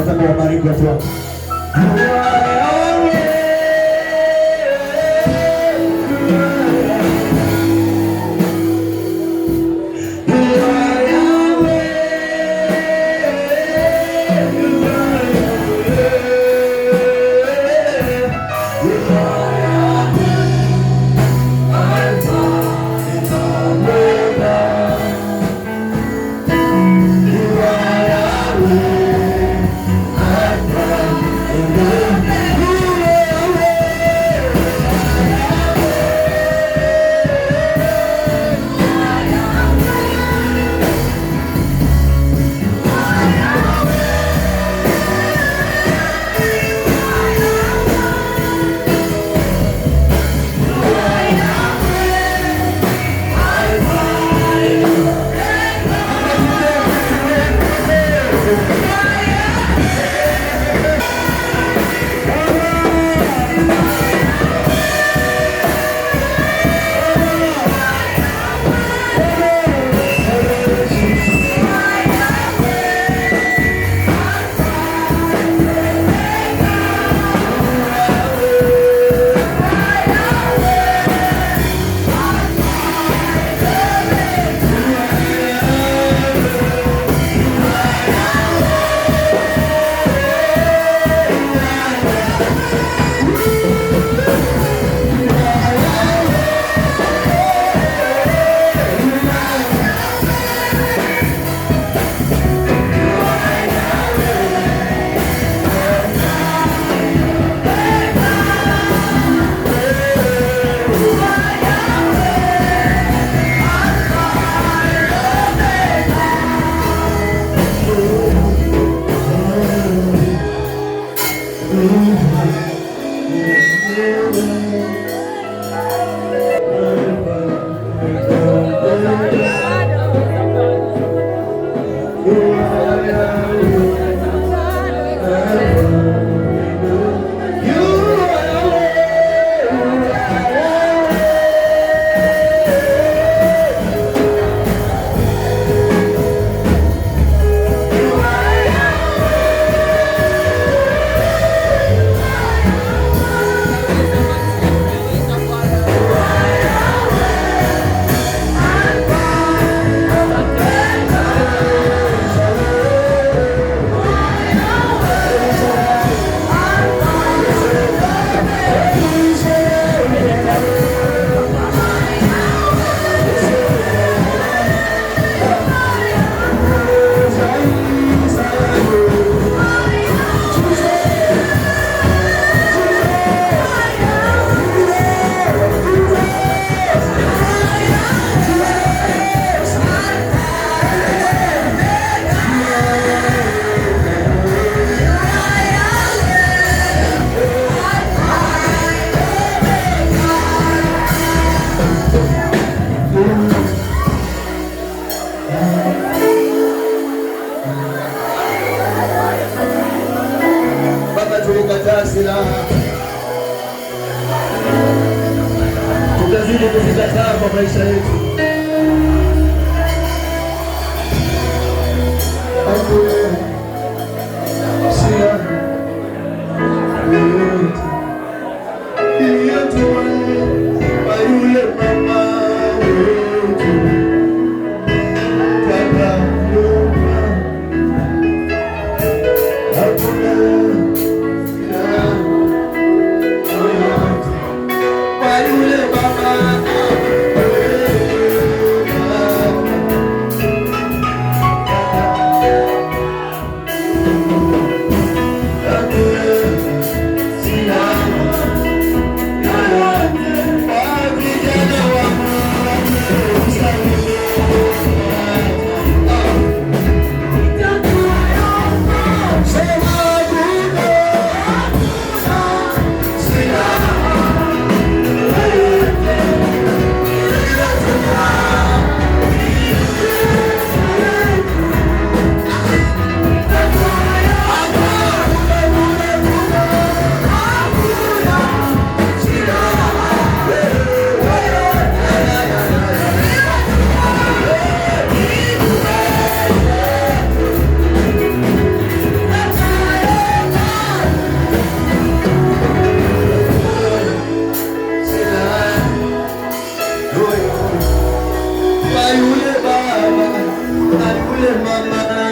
Nataka wabariki watu wako. Tutazidi kuzikataa kwa maisha yetu.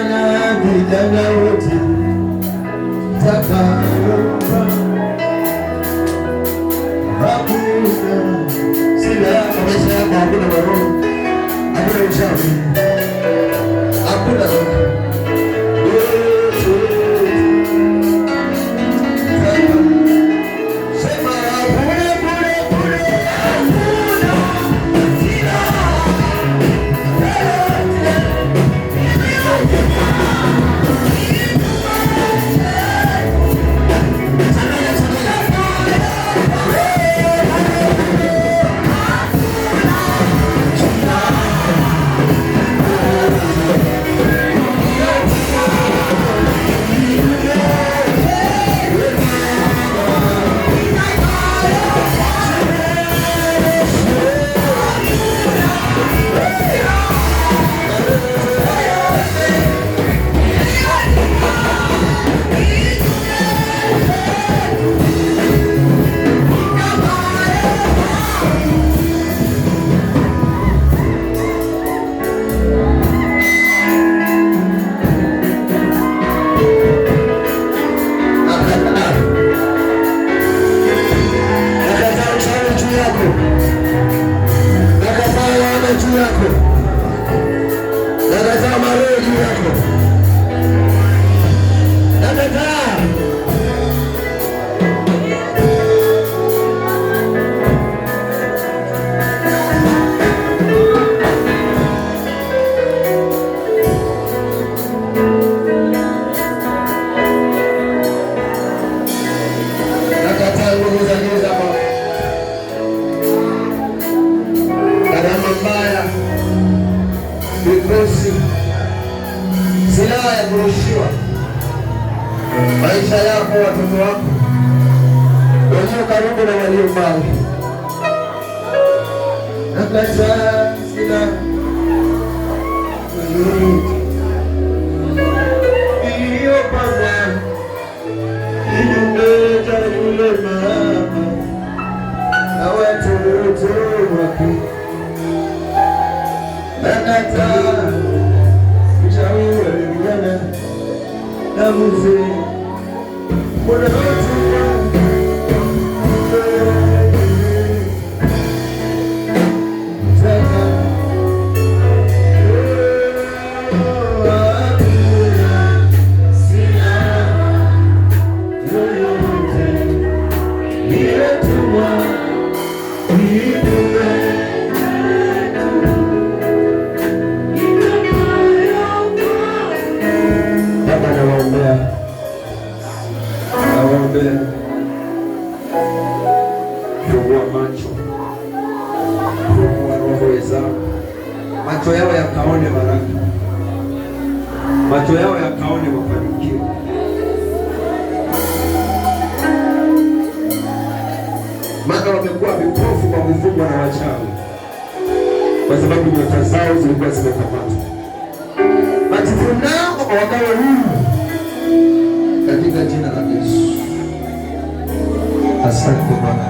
na vijana wote takaomba, hakuna sila kwa maisha yako, hakuna maroho, hakuna uchawi, hakuna silaha ya kurushiwa maisha yako, watoto wako walio karibu na walio mbali. Nakataa silaha iliyopangwa kinyume cha yule mama na watoto wake. Nakataa uchawi wa vijana na mzee, mbona watu fungua macho, fungua roho zao, macho yao yakaone baraka, macho yao yakaone mafanikio. Maana wamekuwa vipofu kwa kufungwa na wachawi, kwa sababu nyota zao zilikuwa zimekamatwa. Machifu nao wakawa huru katika jina la Yesu. Asante Bwana,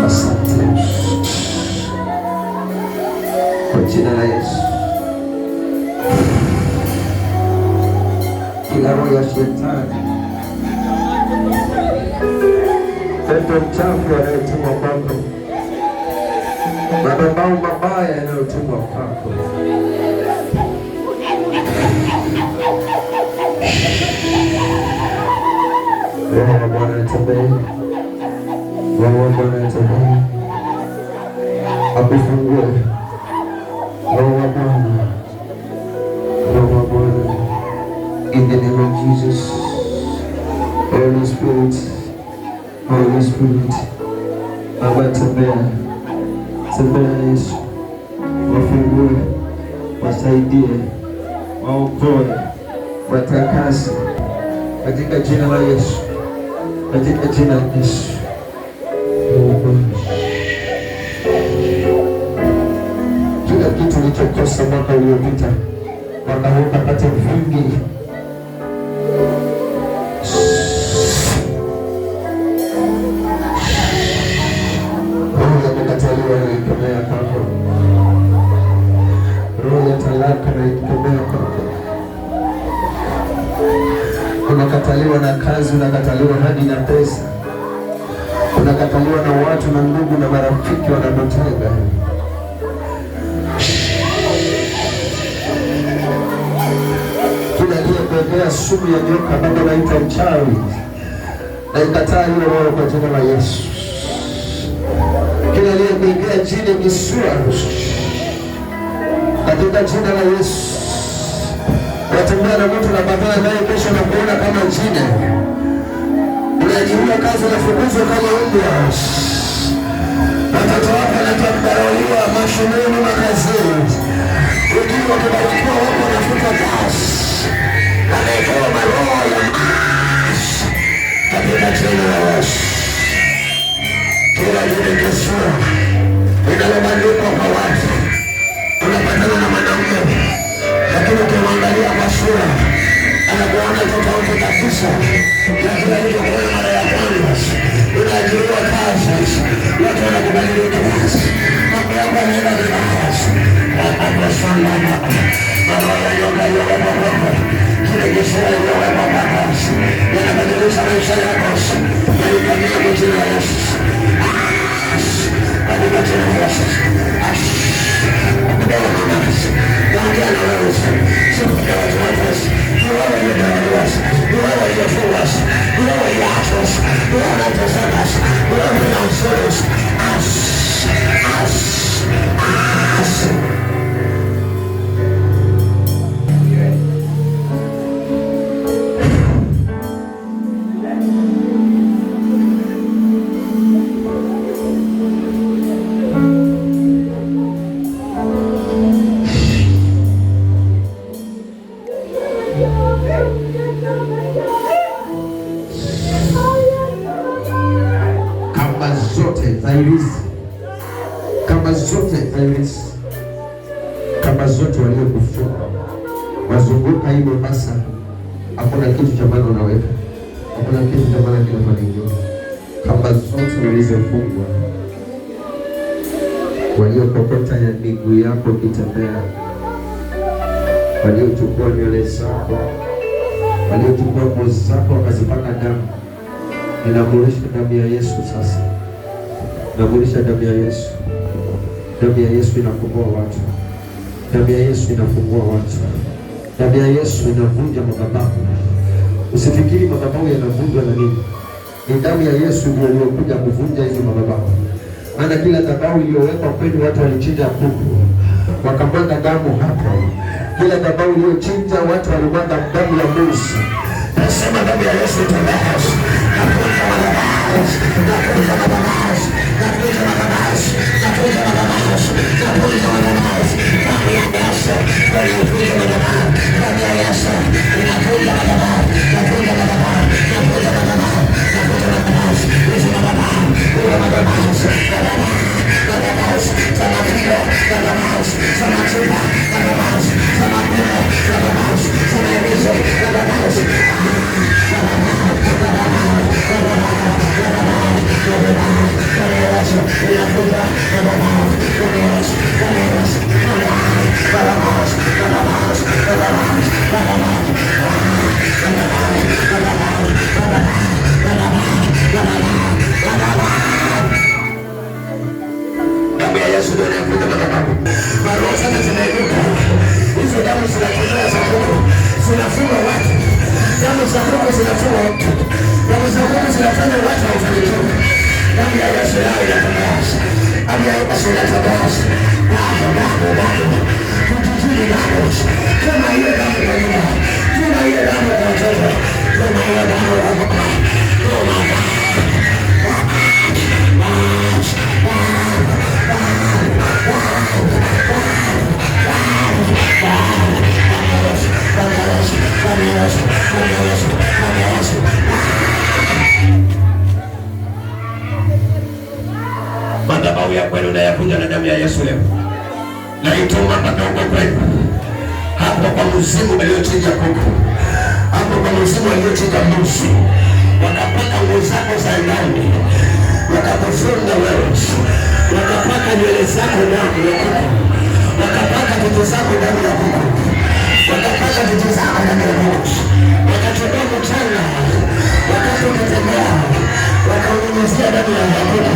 asante kwa jina la Yesu. Kila roho ya shetani, pepo mchafu anayetumwa kwako, madhabahu mabaya yanayotumwa kwako, Roho wa Bwana atembee, Roho wa Bwana atembee, akufungue. Roho wa Bwana, Roho wa Bwana, in the name of Jesus. Holy Spirit, Holy Spirit, Baba tembea, tembea Yesu, wafungue, wasaidie, waokoe, watakase katika jina la Yesu, katika jina la Yesu. Kila kitu ulichokosa mwaka uliopita, mwaka huu kapate vingi. Roho ya kukataliwa na ikemea kwako, roho ya talaka na ikemea kwako. Unakataliwa na kazi, unakataliwa hadi na pesa, unakataliwa na watu na ndugu na marafiki wanakutega. Kila aliyekuwekea sumu ya nyoka baba naitwa mchawi, na ikataa hiyo roho kwa jina la Yesu. Kila aliyekuwekea jini kisura katika jina la Yesu. Watembea na mtu unapatana naye kesho na kuona kama jini, unajiua kazi unafukuzwa kama mbwa. Watoto wako wanatambarawiwa mashuleni, makazini, wengine wakibarikiwa wako wanafuta kazi, wanaekewa maroho ya katika jina la Yesu. Kila jini kisura linalobandikwa kwa watu, unapatana na mwanaume lakini ukimwangalia kwa sura anakuona tofauti kabisa na kila ilivyokuona mara ya kwanza. Unaajiriwa kazi, watu wanakubadilika kazi, mambo yako yanaenda vibaya. Akasambana maroho yoga kile kisura iliyowekwa kwa kazi yanabadilisha maisha yako. Nalikamia kwa jina la Yesu, katika jina la Yesu. Naongea na wewe sikuja watu watesi, niwewe yudaniwas, niwewe yufuwas, niwewe yatos, niwewe natesanas, niwewe nansuros. Kamba zote waliokufunga wazunguka hivyo basa, hakuna kitu cha maana unaweka, hakuna kitu cha maana kinafanikiwa. Kamba zote ulizofungwa, waliokokota ya miguu yako ukitembea, waliochukua nywele zako, waliochukua nguo zako wakazipaka damu, ninaamrisha damu ya Yesu sasa. Ninaamrisha damu ya Yesu. Damu ya Yesu inakomboa watu. Damu ya Yesu inafungua watu. Damu ya Yesu inavunja madhabahu. Usifikiri madhabahu yanavunjwa na nini. Ni damu ya Yesu ndio iliyokuja kuvunja hizo madhabahu. Maana kila madhabahu iliyowekwa kwenu watu walichinja kuku, wakamwaga damu hapo. Kila madhabahu iliyochinja watu walimwaga damu ya Musa. Nasema damu ya Yesu itandaza. Nakuja madhabahu. Nakuja madhabahu. Nakuja madhabahu. Nakuja madhabahu. Nakuja madhabahu. Damu ya Yesu. Nakuja madhabahu. Damu ya Yesu. Nakuja madhabahu. Nakuja madhabahu. Nakuja madhabahu. Nakuja madhabahu. Hizi madhabahu. Hizi madhabahu. Madhabahu. Sama kilo. Madhabahu. Sama chupa. Madhabahu. Sama kilo. Madhabahu. Sama ilizo. Madhabahu. Damu ya Yesu ndio inayokuja madhabahu. Maroho zote zinainuka. Hizo damu zinatembea za Mungu, zinafunga watu. Damu za Mungu zinafunga watu. Damu za Mungu zinafanya watu wafanikiwe. Damu ya Yesu yao inatangaza. Damu ya Yesu inatangaza. Damu. Kutujini damu. Kama hiyo damu ya nyumba. Kama hiyo damu ya watoto. Kama hiyo damu ya mama. Kama damu. Madhabahu ya kwenu na yakunja na damu ya Yesu leo. Naituma madongo kwenu. Hapo kwa mzimu waliochinja kuku, hapo kwa mzimu waliochinja mbuzi, wakapaka nguo zako za ndani, wakakufunga wewe, wakapaka nywele zako ndani, wakapaka vitu zako ndani ya kuku, wakapaka vitu zako ndani ya kuku, wakatembea mchana, wakati unatembea, wakaunyunyizia ndani ya kuku.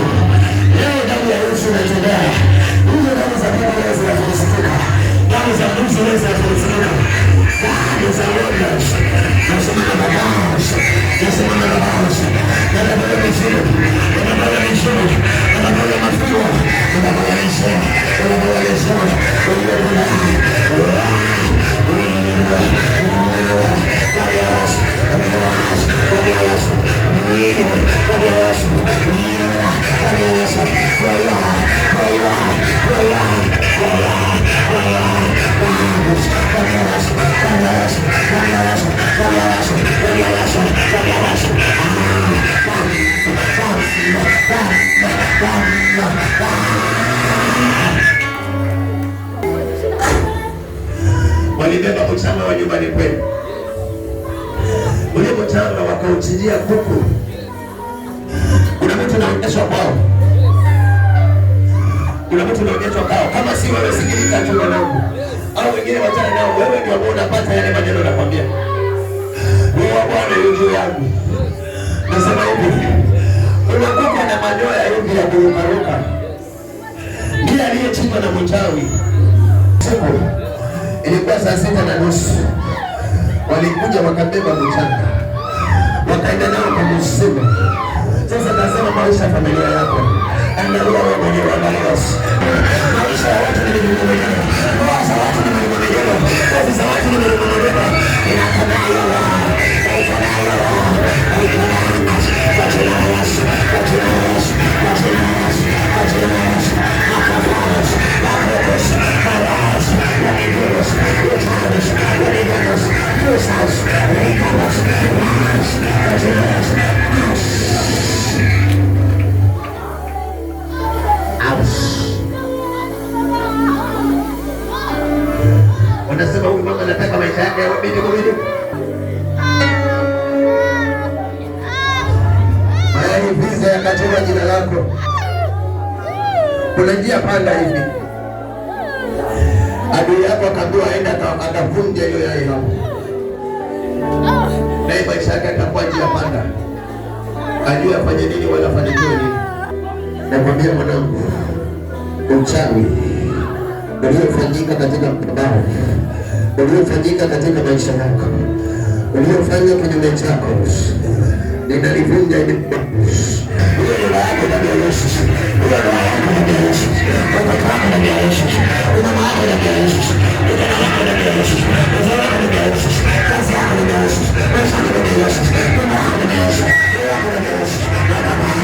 Leo damu ya Yesu inatembea. Hizo damu za Bwana leo zinafunika. Damu za Mungu leo zinafunika. Damu za Bwana. Nasema na baba. Nasema na baba. Na baba ya Yesu. Na baba ya Yesu. Na baba ya mafuta. Na baba ya Yesu. Na baba ya Yesu. Walibeba mchanga wa nyumbani kwenu. Ule mchanga wakauchilia kuku. Kuna mtu anaonyeshwa kwao. Kuna mtu anaonyeshwa kwao. Kama si wewe sikiliza tu mwanangu. Au wengine wachana nao, wewe ndio ambao unapata yale maneno nakwambia. Wewe Bwana yu juu yangu. Nasema hivi. Kuna kuku na manyoya hivi ya kurukaruka. Ndiye aliyechimba na mchawi. Ilikuwa saa 6:30. Walikuja wakabeba mchanga, wakaenda nao kwa msiba. Sasa nasema maisha ya familia yako, angalia wewe mwenyewe, angalia maisha ya watu ni mmoja, maisha ya watu ni mmoja, kazi za watu ni mmoja. Inakanaya wanasema huyu mama anataka maisha yake yawe bidi kubidi. Mayai visa yakachora jina lako. Kuna njia panda hivi. Adui yako akaambiwa aenda akavunja hiyo yai hapo. Naye maisha yake atakuwa njia panda. Ajue afanye nini wala afanikiwe nini. Nakwambia mwanangu, uchawi uliofanyika katika mtandao, uliofanyika katika maisha yako, uliofanya kinyume chako, ninalivunja hivi. Una